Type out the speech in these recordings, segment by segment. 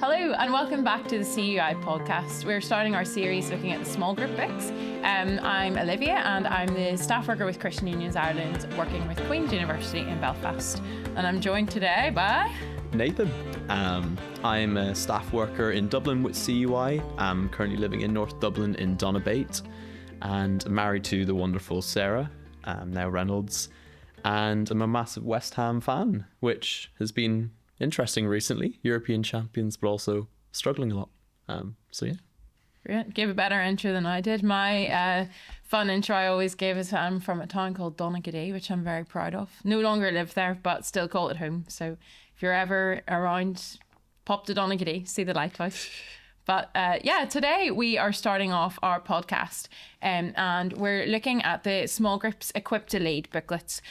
Hello and welcome back to the CUI podcast. We're starting our series looking at the small group books. I'm Olivia and I'm the staff worker with Christian Unions Ireland working with Queen's University in Belfast. And I'm joined today by... Nathan. I'm a staff worker in Dublin with CUI. I'm currently living in North Dublin in Donabate and married to the wonderful Sarah, now Reynolds. And I'm a massive West Ham fan, which has been interesting recently. European champions, but also struggling a lot. So yeah. Brilliant. Gave a better intro than I did. My fun intro I always gave is I'm from a town called Donaghadee, which I'm very proud of. No longer live there, but still call it home. So if you're ever around, pop to Donaghadee, see the lighthouse. But today we are starting off our podcast and we're looking at the Small Groups Equipped to Lead booklets.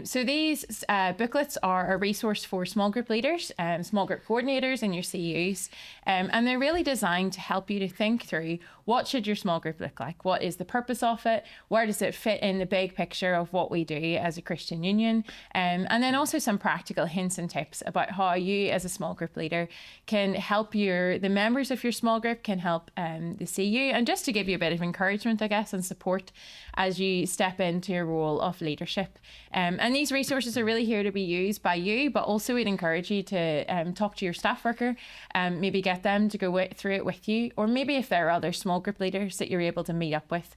So these booklets are a resource for small group leaders, small group coordinators in your CUs, and they're really designed to help you to think through what should your small group look like? What is the purpose of it? Where does it fit in the big picture of what we do as a Christian union? And then also some practical hints and tips about how you as a small group leader can help the members of your small group, can help the CU, and just to give you a bit of encouragement, I guess, and support as you step into your role of leadership. And these resources are really here to be used by you, but also we'd encourage you to talk to your staff worker, maybe get them to go through it with you, or maybe if there are other small group leaders that you're able to meet up with,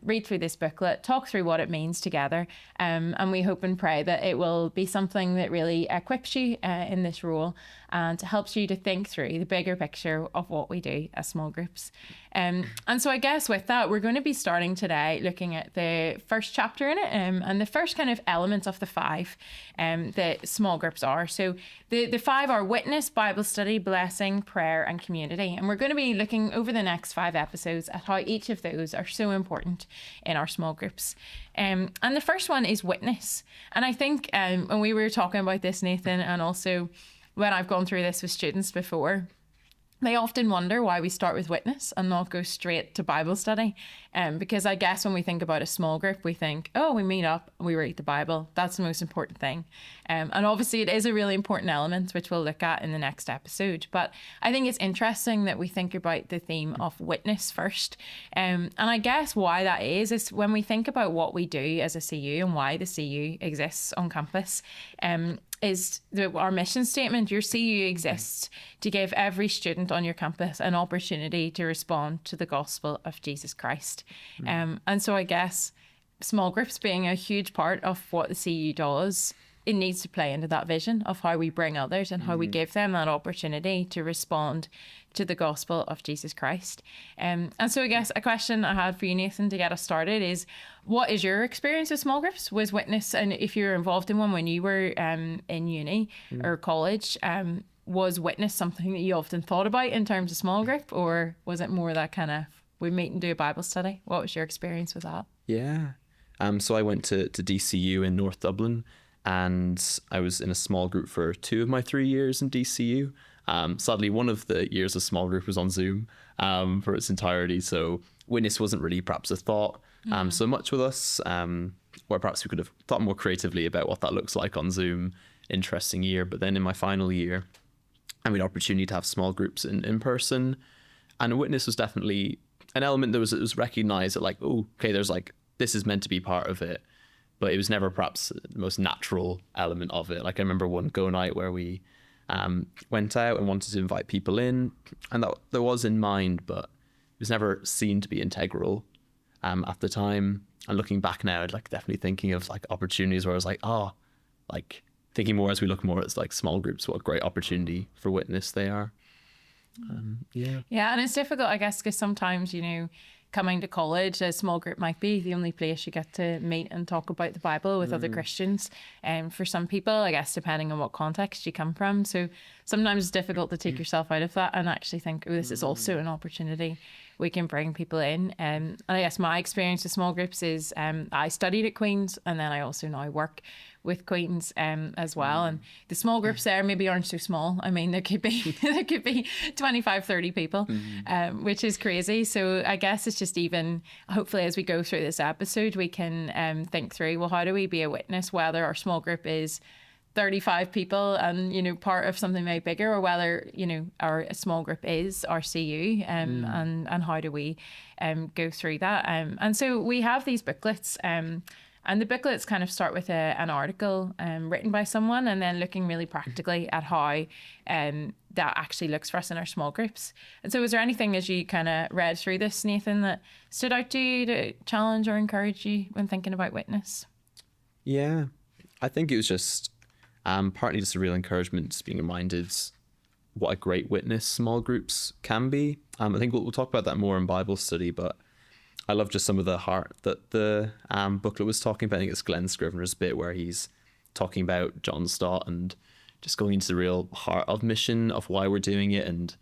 read through this booklet, talk through what it means together, and we hope and pray that it will be something that really equips you in this role and helps you to think through the bigger picture of what we do as small groups. And so I guess with that, we're going to be starting today looking at the first chapter in it and the first kind of elements of the 5 that small groups are. So the 5 are witness, Bible study, blessing, prayer, and community. And we're going to be looking over the next 5 episodes at how each of those are so important in our small groups. And the first one is witness. And I think when we were talking about this, Nathan, and also when I've gone through this with students before, they often wonder why we start with witness and not go straight to Bible study. Because I guess when we think about a small group, we think, oh, we meet up, we read the Bible. That's the most important thing. And obviously it is a really important element, which we'll look at in the next episode. But I think it's interesting that we think about the theme of witness first. And I guess why that is when we think about what we do as a CU and why the CU exists on campus, is our mission statement. Your CU exists to give every student on your campus an opportunity to respond to the gospel of Jesus Christ. And so I guess small groups being a huge part of what the CU does, it needs to play into that vision of how we bring others and how we give them that opportunity to respond to the gospel of Jesus Christ. And so I guess a question I had for you, Nathan, to get us started is, what is your experience with small groups? Was witness, and if you were involved in one when you were in uni or college, was witness something that you often thought about in terms of small group, or was it more that kind of, we meet and do a Bible study? What was your experience with that? Yeah. So I went to DCU in North Dublin, and I was in a small group for 2 of my 3 years in DCU. Sadly, one of the years of small group was on Zoom for its entirety, so witness wasn't really perhaps a thought so much with us, where perhaps we could have thought more creatively about what that looks like on Zoom. Interesting year. But then in my final year, I had the opportunity to have small groups in person, and witness was definitely an element that was recognized that, like, oh, okay, there's like, this is meant to be part of it, but it was never perhaps the most natural element of it. Like I remember one go night where we went out and wanted to invite people in, and that there was in mind, but it was never seen to be integral at the time. And looking back now, I'd like definitely thinking of like opportunities where I was like, like thinking more as we look more at like small groups, what a great opportunity for witness they are. Yeah, and it's difficult, I guess, because sometimes, coming to college, a small group might be the only place you get to meet and talk about the Bible with other Christians. And for some people, I guess, depending on what context you come from. So sometimes it's difficult to take yourself out of that and actually think, oh, this is also an opportunity we can bring people in. And I guess my experience with small groups is I studied at Queen's, and then I also now work with Queen's as well. And the small groups there maybe aren't so small. I mean, there could be 25, 30 people, which is crazy. So I guess it's just even, hopefully as we go through this episode, we can think through, well, how do we be a witness, whether our small group is 35 people and, you know, part of something very bigger, or whether, you know, our small group is our CU, and how do we go through that. And so we have these booklets, and the booklets kind of start with an article written by someone, and then looking really practically at how that actually looks for us in our small groups. And so was there anything as you kind of read through this, Nathan, that stood out to you, to challenge or encourage you when thinking about witness? Yeah, I think it was just partly just a real encouragement, just being reminded what a great witness small groups can be. I think we'll talk about that more in Bible study, but I love just some of the heart that the booklet was talking about. I think it's Glenn Scrivener's bit where he's talking about John Stott and just going into the real heart of mission, of why we're doing it. And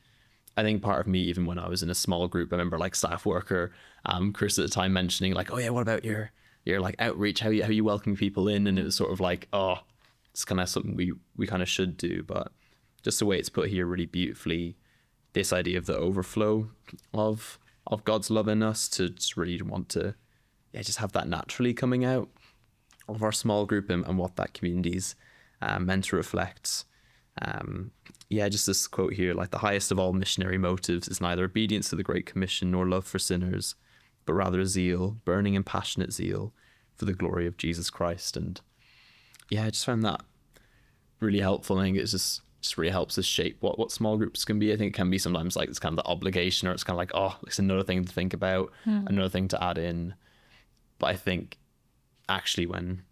I think part of me, even when I was in a small group, I remember like staff worker Chris at the time mentioning like, oh yeah, what about your like outreach? How you welcoming people in? And it was sort of like, oh, it's kind of something we kind of should do. But just the way it's put here really beautifully, this idea of the overflow of God's love in us, to just really want to just have that naturally coming out of our small group, and what that community's meant to reflect. Just this quote here, like, the highest of all missionary motives is neither obedience to the Great Commission nor love for sinners, but rather zeal, burning and passionate zeal for the glory of Jesus Christ. And I just found that really helpful. I think it's just really helps us shape what small groups can be. I think it can be sometimes like it's kind of the obligation, or it's kind of like, oh, it's another thing to think about, another thing to add in. But I think actually when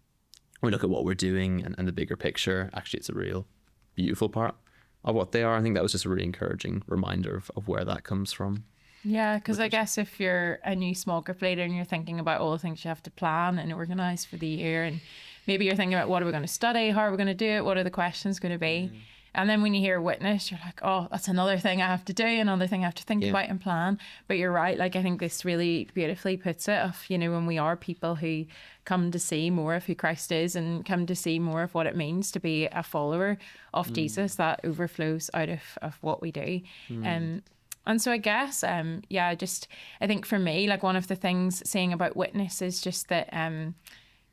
we look at what we're doing and the bigger picture, actually it's a real beautiful part of what they are. I think that was just a really encouraging reminder of where that comes from. Yeah, because I guess if you're a new small group leader and you're thinking about all the things you have to plan and organise for the year, and maybe you're thinking about what are we going to study, how are we going to do it, what are the questions going to be, and then when you hear witness, you're like, oh, that's another thing I have to do, another thing I have to think about and plan. But you're right, like I think this really beautifully puts it of, you know, when we are people who come to see more of who Christ is and come to see more of what it means to be a follower of Jesus, that overflows out of what we do. And so I guess, I think for me, like one of the things saying about witness is just that,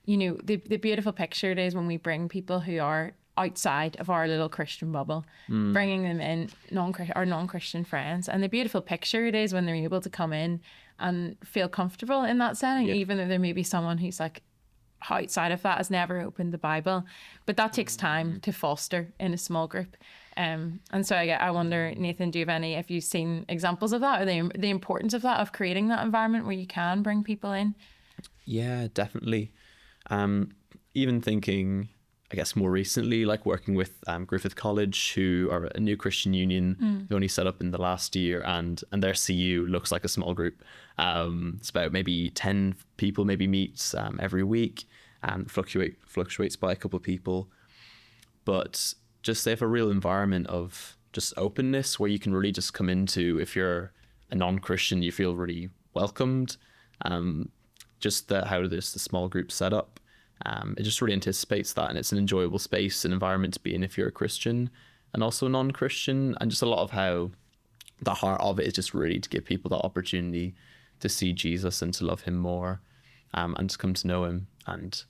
you know, the beautiful picture it is when we bring people who are outside of our little Christian bubble, bringing them in, our non-Christian friends. And the beautiful picture it is when they're able to come in and feel comfortable in that setting, even though there may be someone who's like outside of that, has never opened the Bible. But that takes time to foster in a small group. And so I wonder, Nathan, have you seen examples of that, or the importance of that, of creating that environment where you can bring people in? Yeah, definitely. Even thinking, I guess more recently, like working with Griffith College, who are a new Christian union, who only set up in the last year, and their CU looks like a small group. It's about maybe 10 people maybe meets every week, and fluctuates by a couple of people. But just they have a real environment of just openness where you can really just come into, if you're a non-Christian, you feel really welcomed. Just how the small group set up. It just really anticipates that, and it's an enjoyable space and environment to be in if you're a Christian and also non-Christian, and just a lot of how the heart of it is just really to give people that opportunity to see Jesus and to love him more, and to come to know him. And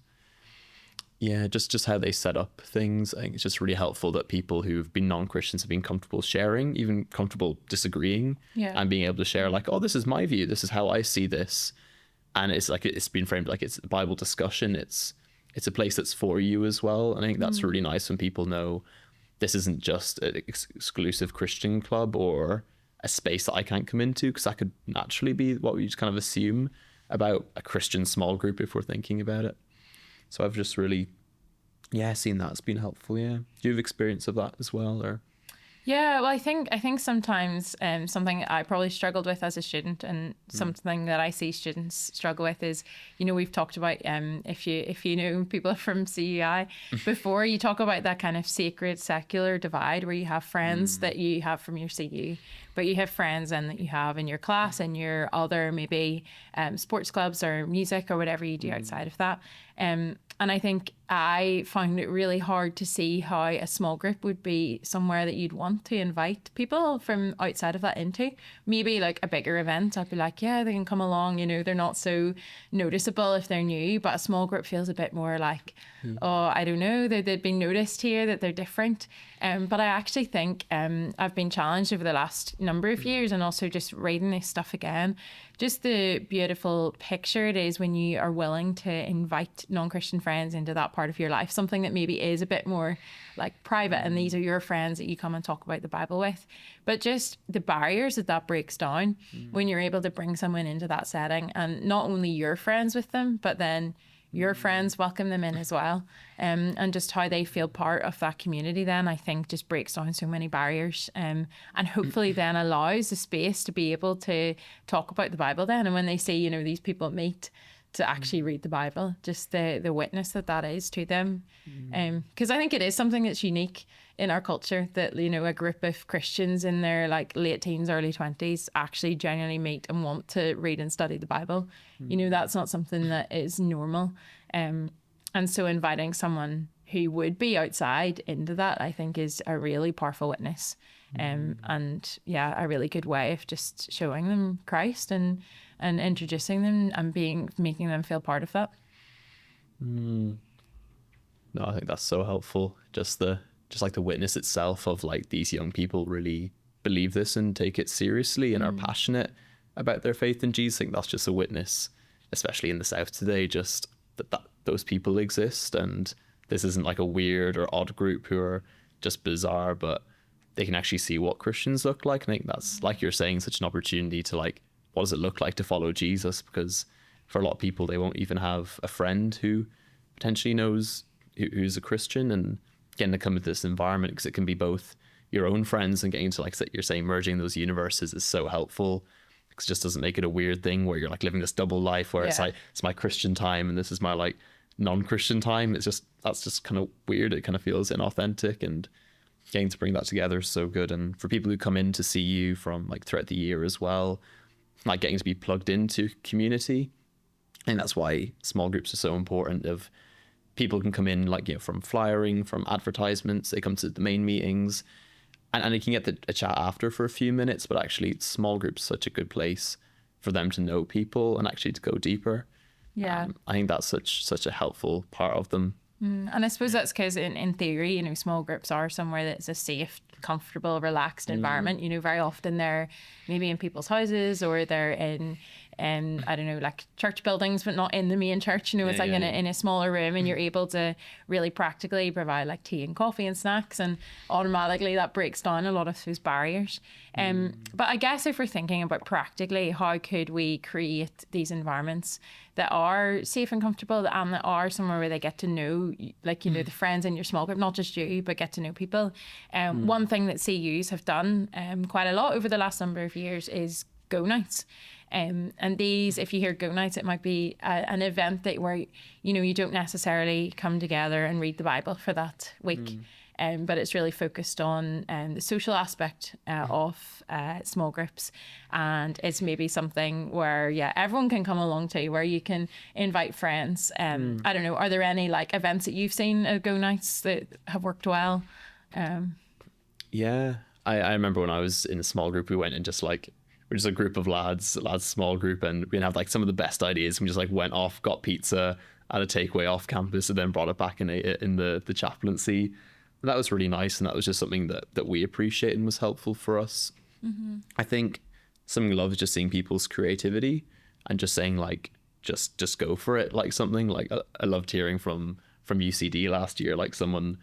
just how they set up things, I think it's just really helpful that people who've been non-Christians have been comfortable sharing, even comfortable disagreeing, and being able to share like, oh, this is my view, this is how I see this. And it's like, it's been framed like it's a Bible discussion. It's a place that's for you as well. And I think that's really nice when people know this isn't just an exclusive Christian club or a space that I can't come into, because that could naturally be what we just kind of assume about a Christian small group if we're thinking about it. So I've just really, seen that. It's been helpful. Yeah. Do you have experience of that as well, or? Yeah, well, I think sometimes something I probably struggled with as a student, and something that I see students struggle with is, you know, we've talked about if you know people from CUI before, you talk about that kind of sacred secular divide where you have friends that you have from your CU, but you have friends and that you have in your class and your other maybe sports clubs or music or whatever you do outside of that. And I think I found it really hard to see how a small group would be somewhere that you'd want to invite people from outside of that into. Maybe like a bigger event, I'd be like, yeah, they can come along, they're not so noticeable if they're new, but a small group feels a bit more like, oh, I don't know, they've been noticed here, that they're different. But I actually think I've been challenged over the last number of years, and also just reading this stuff again, just the beautiful picture it is when you are willing to invite non-Christian friends into that part of your life, something that maybe is a bit more like private, and these are your friends that you come and talk about the Bible with. But just the barriers that breaks down when you're able to bring someone into that setting, and not only your friends with them, but then your friends welcome them in as well, and just how they feel part of that community, then I think just breaks down so many barriers, and hopefully then allows the space to be able to talk about the Bible then. And when they see these people meet to actually read the Bible, just the witness that is to them, because I think it is something that's unique in our culture, that a group of Christians in their like late teens, early 20s actually genuinely meet and want to read and study the Bible. That's not something that is normal, and so inviting someone who would be outside into that, I think, is a really powerful witness, and yeah, a really good way of just showing them Christ and introducing them and making them feel part of that. No, I think that's so helpful. Just like the witness itself of like these young people really believe this and take it seriously and are passionate about their faith in Jesus. I think that's just a witness, especially in the South today, just that those people exist, and this isn't like a weird or odd group who are just bizarre, but they can actually see what Christians look like. And I think that's, like you're saying, such an opportunity to like, what does it look like to follow Jesus? Because for a lot of people, they won't even have a friend who potentially knows who's a Christian, and getting to come into this environment, because it can be both your own friends and getting to, like you're saying, merging those universes is so helpful, because it just doesn't make it a weird thing where you're like living this double life where it's like, it's my Christian time and this is my like non-Christian time. That's just kind of weird. It kind of feels inauthentic, and getting to bring that together is so good. And for people who come in to see you from like throughout the year as well, like getting to be plugged into community, and that's why small groups are so important. Of people can come in like from flyering, from advertisements, they come to the main meetings, and they can get a chat after for a few minutes, but actually small groups such a good place for them to know people and actually to go deeper. I think that's such a helpful part of them. And I suppose that's because in theory, small groups are somewhere that's a safe, comfortable, relaxed environment. Very often they're maybe in people's houses, or they're in I don't know, like church buildings, but not in the main church. It's like in a smaller room, and you're able to really practically provide like tea and coffee and snacks, and automatically that breaks down a lot of those barriers. But I guess if we're thinking about practically, how could we create these environments that are safe and comfortable, and that are somewhere where they get to know, like, the friends in your small group, not just you, but get to know people. One thing that CUs have done quite a lot over the last number of years is go nights. And these, if you hear go nights, it might be an event where you don't necessarily come together and read the Bible for that week, but it's really focused on the social aspect of small groups, and it's maybe something where everyone can come along to, where you can invite friends. I don't know, are there any like events that you've seen at go nights that have worked well? I remember when I was in a small group, we went and just like, we're just a group of lads, small group, and we have like some of the best ideas. We just like went off, got pizza at a takeaway off campus, and then brought it back and ate it in the chaplaincy. And that was really nice, and that was just something that we appreciated and was helpful for us. I think something I love is just seeing people's creativity and just saying like, just go for it. Like something like I loved hearing from UCD last year, like someone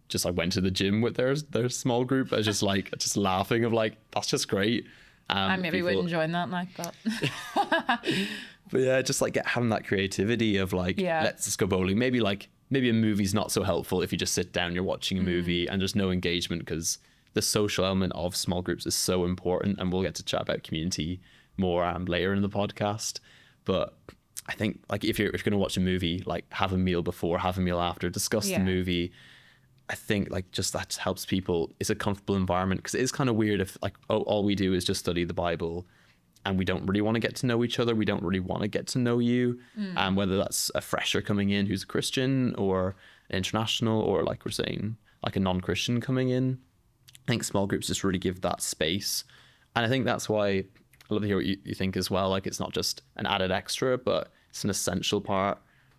just like went to the gym with their small group. I was just like just laughing of like, that's just great. I maybe wouldn't join that like that. But yeah, just like having that creativity of like, let's just go bowling. Maybe a movie's not so helpful if you just sit down, you're watching a movie and there's no engagement, because the social element of small groups is so important. And we'll get to chat about community more later in the podcast. But I think like if you're going to watch a movie, like have a meal before, have a meal after, discuss the movie. I think like just that helps people. It's a comfortable environment, because it is kind of weird if like all we do is just study the Bible and we don't really want to get to know each other. We don't really want to get to know you. Whether that's a fresher coming in who's a Christian, or international, or like we're saying, like a non-Christian coming in. I think small groups just really give that space. And I think that's why I love to hear what you think as well. Like, it's not just an added extra, but it's an essential part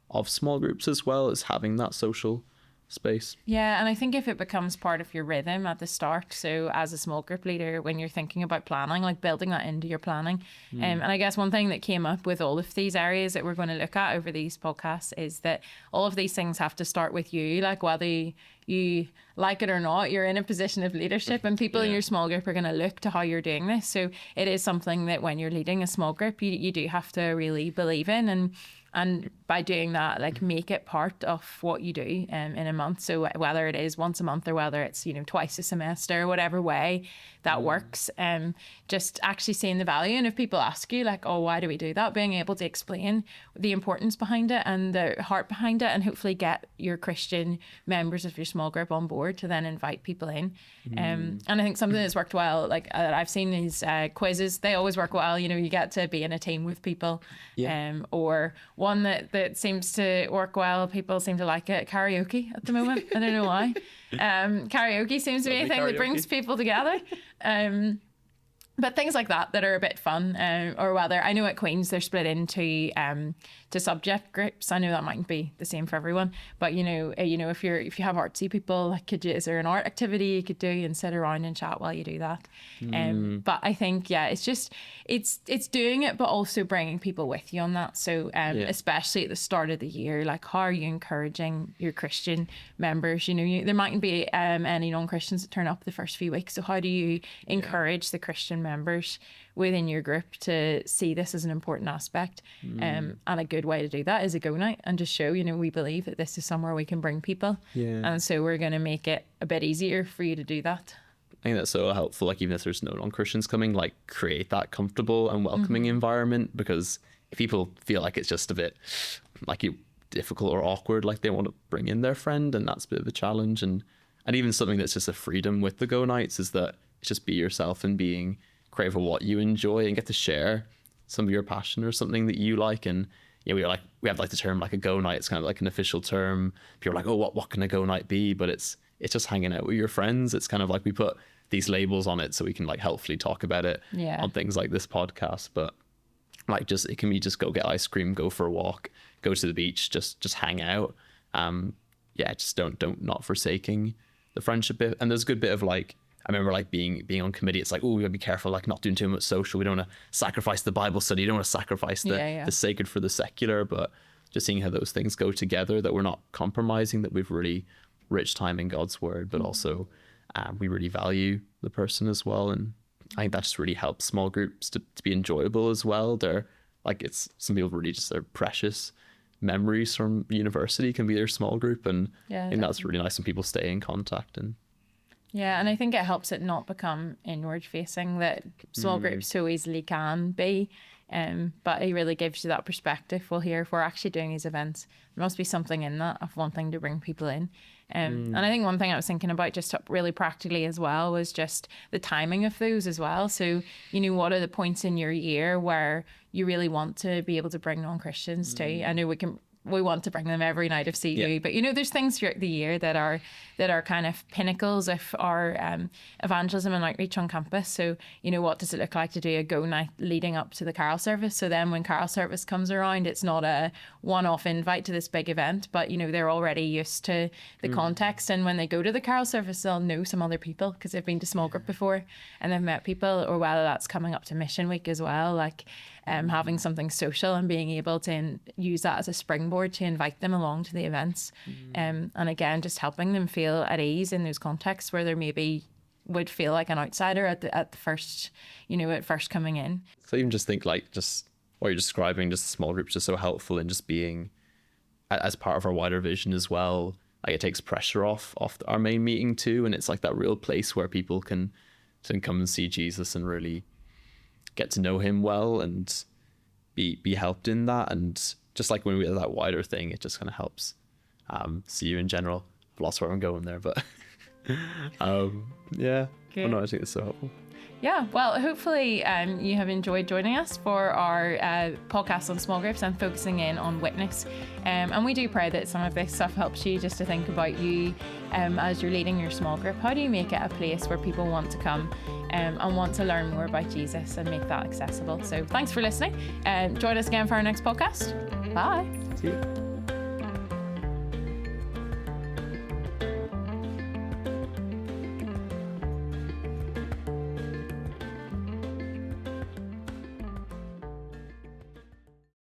of small groups as well, as having that social space. Yeah, and I think if it becomes part of your rhythm at the start, so as a small group leader, when you're thinking about planning, like building that into your planning. And I guess one thing that came up with all of these areas that we're going to look at over these podcasts is that all of these things have to start with you. Like, whether you like it or not, you're in a position of leadership, and people in your small group are going to look to how you're doing this. So it is something that when you're leading a small group, you do have to really believe in, and by doing that, like, make it part of what you do in a month. So whether it is once a month, or whether it's, twice a semester, whatever way that works, just actually seeing the value. And if people ask you, like, oh, why do we do that, being able to explain the importance behind it and the heart behind it, and hopefully get your Christian members of your small group on board to then invite people in. And I think something that's worked well, like I've seen these quizzes, they always work well. You get to be in a team with people. Or one that seems to work well, people seem to like it, karaoke at the moment. I don't know why. Karaoke seems to be a thing that brings people together. But things like that are a bit fun, or whether, I know at Queen's they're split into to subject groups. I know that mightn't be the same for everyone, but if you have artsy people, like, is there an art activity you could do and sit around and chat while you do that? But I think it's just it's doing it, but also bringing people with you on that. So especially at the start of the year, like, how are you encouraging your Christian members? There mightn't be any non-Christians that turn up the first few weeks. So how do you encourage the Christian members within your group to see this as an important aspect? And a good way to do that is a go night, and just show, we believe that this is somewhere we can bring people. And so we're going to make it a bit easier for you to do that. I think that's so helpful. Like, even if there's no non-Christians coming, like, create that comfortable and welcoming environment, because if people feel like it's just a bit like difficult or awkward, like, they want to bring in their friend, and that's a bit of a challenge. And even something that's just a freedom with the go nights is that it's just be yourself, and being creative for what you enjoy, and get to share some of your passion or something that you like. And we have like the term, like, a go night. It's kind of like an official term. People are like, oh, what can a go night be? But it's just hanging out with your friends. It's kind of like we put these labels on it so we can, like, helpfully talk about it on things like this podcast. But, like, it can be just go get ice cream, go for a walk, go to the beach, just hang out. Just don't not forsaking the friendship bit. And there's a good bit of, like, I remember, like, being on committee, it's like, oh, we gotta be careful, like, not doing too much social. We don't want to sacrifice the Bible study. You don't want to sacrifice the sacred for the secular. But just seeing how those things go together, that we're not compromising, that we've really rich time in God's word, but also we really value the person as well. And I think that just really helps small groups to be enjoyable as well. They're like, some people really just, their precious memories from university can be their small group, and I think that's really nice when people stay in contact. And I think it helps it not become inward facing, that small groups so easily can be. But it really gives you that perspective. Well, here, if we're actually doing these events, there must be something in that of wanting to bring people in. And I think one thing I was thinking about just really practically as well was just the timing of those as well. So, what are the points in your year where you really want to be able to bring non-Christians to? I know we want to bring them every night of CUI, but there's things throughout the year that are kind of pinnacles of our evangelism and outreach on campus. So what does it look like to do a go night leading up to the carol service? So then when carol service comes around, it's not a one-off invite to this big event, but they're already used to the context, and when they go to the carol service, they'll know some other people because they've been to small group before and they've met people. Or whether that's coming up to mission week as well, like having something social and being able to use that as a springboard to invite them along to the events. And again, just helping them feel at ease in those contexts where they maybe would feel like an outsider at the first, at first coming in. So even just think, like, just what you're describing, just small groups are so helpful in just being as part of our wider vision as well. Like, it takes pressure off our main meeting too, and it's like that real place where people can come and see Jesus and really get to know him well and be helped in that. And just like when we have that wider thing, it just kind of helps see you in general. I've lost where I'm going there, but Yeah. Good. Oh, no, I think it's so helpful. Yeah, well, hopefully you have enjoyed joining us for our podcast on small groups and focusing in on witness. And we do pray that some of this stuff helps you just to think about you as you're leading your small group. How do you make it a place where people want to come and want to learn more about Jesus and make that accessible? So thanks for listening. Join us again for our next podcast. Bye. See you.